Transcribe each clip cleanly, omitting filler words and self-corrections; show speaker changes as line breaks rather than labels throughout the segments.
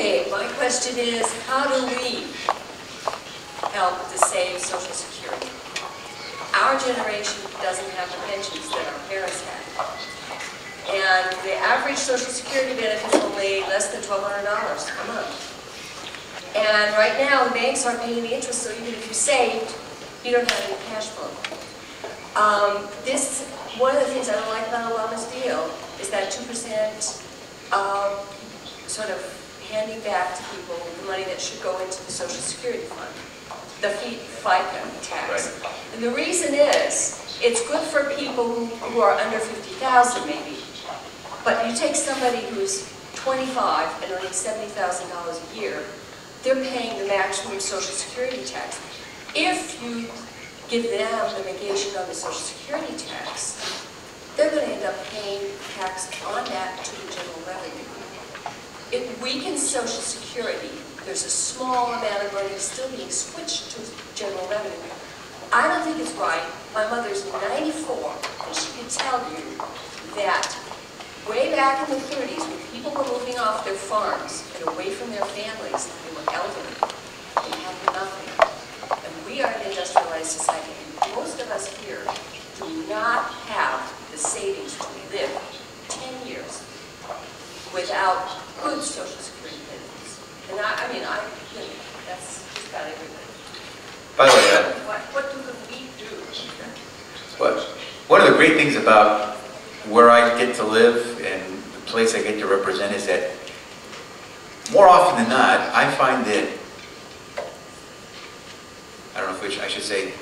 Okay, my question is, how do we help to save Social Security? Our generation doesn't have the pensions that our parents had. And the average Social Security benefit is only less than $1,200 a month. And right now, the banks aren't paying the interest, so even if you saved, you don't have any cash flow. One of the things I don't like about Obama's deal is that 2% sort of handing back to people the money that should go into the Social Security fund, the FICA tax. Right. And the reason is, it's good for people who are under 50,000 maybe, but you take somebody who's 25 and earning $70,000 a year, they're paying the maximum Social Security tax. If you give them the negation on the Social Security tax, they're going to end up paying tax on that to the general revenue. It weakens Social Security. There's a small amount of money still being switched to general revenue. I don't think it's right. My mother's 94, and she can tell you that way back in the 30s, when people were moving off their farms and away from their families, they were elderly. They had nothing. And we are an industrialized society, and most of us here do not have the savings to live 10 years without good Social Security benefits. And that's just about everybody.
By the way,
what do we do?
Well, one of the great things about where I get to live and the place I get to represent is that more often than not, I find that, I don't know which I should say,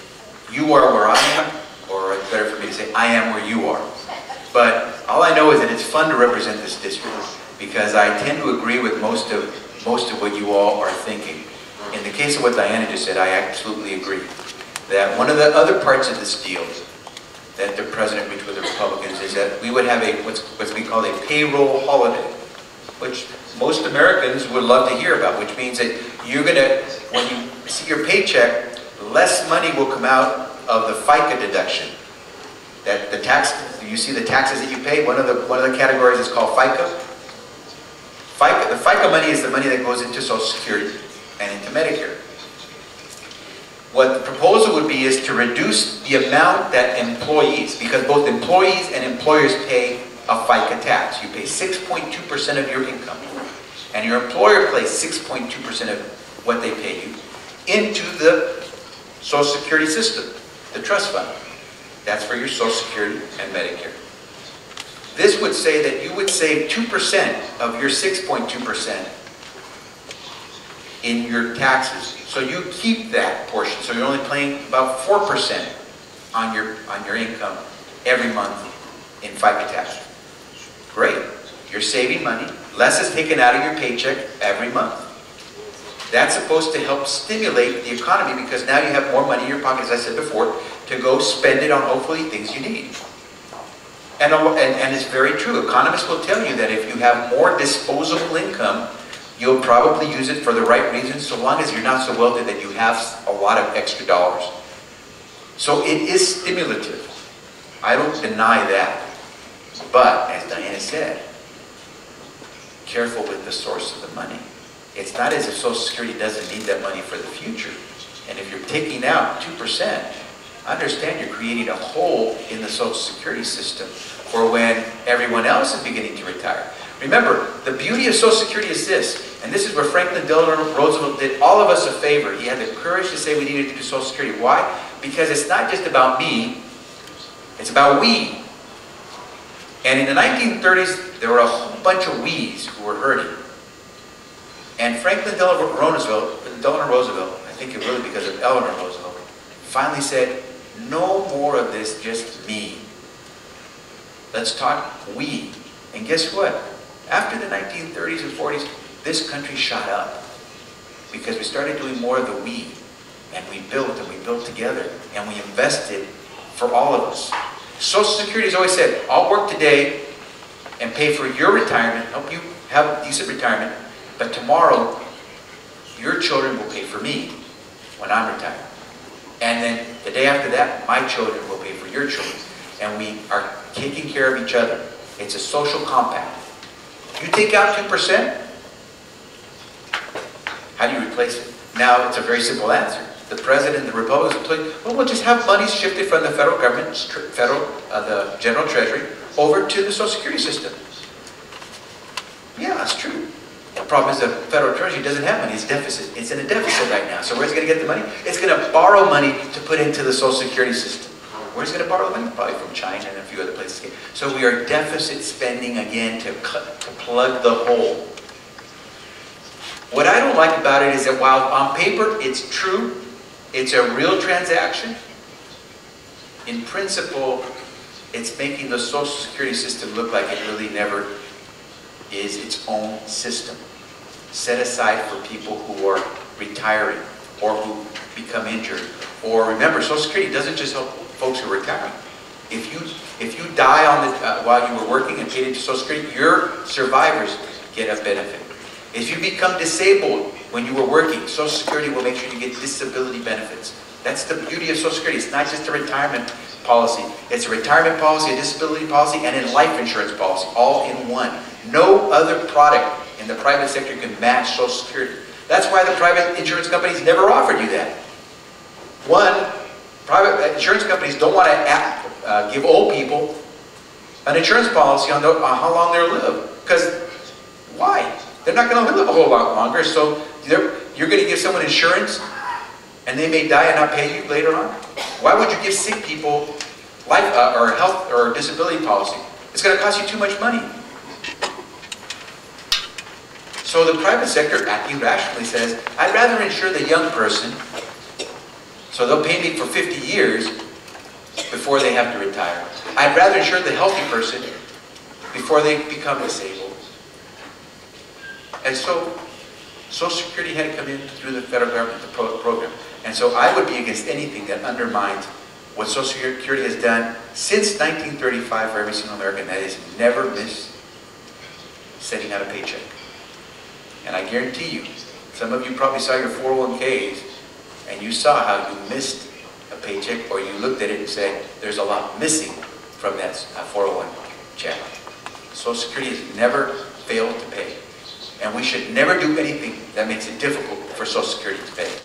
you are where I am, or it's better for me to say, I am where you are. But all I know is that it's fun to represent this district because I tend to agree with most of what you all are thinking. In the case of what Diana just said, I absolutely agree. That one of the other parts of this deal that the President reached with the Republicans is that we would have what's we call a payroll holiday, which most Americans would love to hear about, which means that you're going to, when you see your paycheck, less money will come out of the FICA deduction. That the tax, you see the taxes that you pay, one of the categories is called FICA. The FICA money is the money that goes into Social Security and into Medicare. What the proposal would be is to reduce the amount that employees, because both employees and employers pay a FICA tax. You pay 6.2% of your income, and your employer pays 6.2% of what they pay you into the Social Security system, the trust fund. That's for your Social Security and Medicare. This would say that you would save 2% of your 6.2% in your taxes. So you keep that portion. So you're only paying about 4% on your income every month in FICA tax. Great. You're saving money. Less is taken out of your paycheck every month. That's supposed to help stimulate the economy because now you have more money in your pocket, as I said before, to go spend it on hopefully things you need. And it's very true. Economists will tell you that if you have more disposable income, you'll probably use it for the right reasons, so long as you're not so wealthy that you have a lot of extra dollars. So it is stimulative. I don't deny that. But, as Diana said, careful with the source of the money. It's not as if Social Security doesn't need that money for the future. And if you're taking out 2%, understand you're creating a hole in the Social Security system for when everyone else is beginning to retire. Remember, the beauty of Social Security is this, and this is where Franklin Delano Roosevelt did all of us a favor. He had the courage to say we needed to do Social Security. Why? Because it's not just about me, it's about we. And in the 1930s, there were a whole bunch of we's who were hurting. And Franklin Delano Roosevelt, I think it really because of Eleanor Roosevelt, finally said, no more of this just me. Let's talk we. And guess what? After the 1930s and 40s, this country shot up because we started doing more of the we, and we built together, and we invested for all of us. Social Security has always said, I'll work today and pay for your retirement, help you have a decent retirement, but tomorrow your children will pay for me when I'm retired. And then the day after that, my children will pay for your children. And we are taking care of each other. It's a social compact. You take out 2%, How do you replace it? Now, it's a very simple answer. The president and the Republicans will say, well, we'll just have money shifted from the federal government, the general treasury, over to the Social Security system. Yeah, that's true. The problem is the federal treasury doesn't have money. It's deficit. It's in a deficit right now. So where's it going to get the money? It's going to borrow money to put into the Social Security system. Where's it going to borrow the money? Probably from China and a few other places. So we are deficit spending again to plug the hole. What I don't like about it is that while on paper it's true, it's a real transaction, in principle, it's making the Social Security system look like it really never is its own system, set aside for people who are retiring or who become injured. Or remember, Social Security doesn't just help folks who are retiring. If you die on while you were working and paid into Social Security, your survivors get a benefit. If you become disabled when you were working, Social Security will make sure you get disability benefits. That's the beauty of Social Security. It's not just a retirement policy. It's a retirement policy, a disability policy, and a life insurance policy, all in one. No other product in the private sector can match Social Security. That's why the private insurance companies never offered you that. One, private insurance companies don't want to give old people an insurance policy on how long they'll live. Because why? They're not going to live a whole lot longer. So you're going to give someone insurance and they may die and not pay you later on? Why would you give sick people life or health or disability policy? It's going to cost you too much money. So the private sector, acting rationally, says, I'd rather insure the young person so they'll pay me for 50 years before they have to retire. I'd rather insure the healthy person before they become disabled. And so Social Security had to come in through the federal government, the program. And so I would be against anything that undermines what Social Security has done since 1935 for every single American, that is never missed sending out a paycheck. And I guarantee you, some of you probably saw your 401ks and you saw how you missed a paycheck, or you looked at it and said, there's a lot missing from that 401 check. Social Security has never failed to pay. And we should never do anything that makes it difficult for Social Security to pay.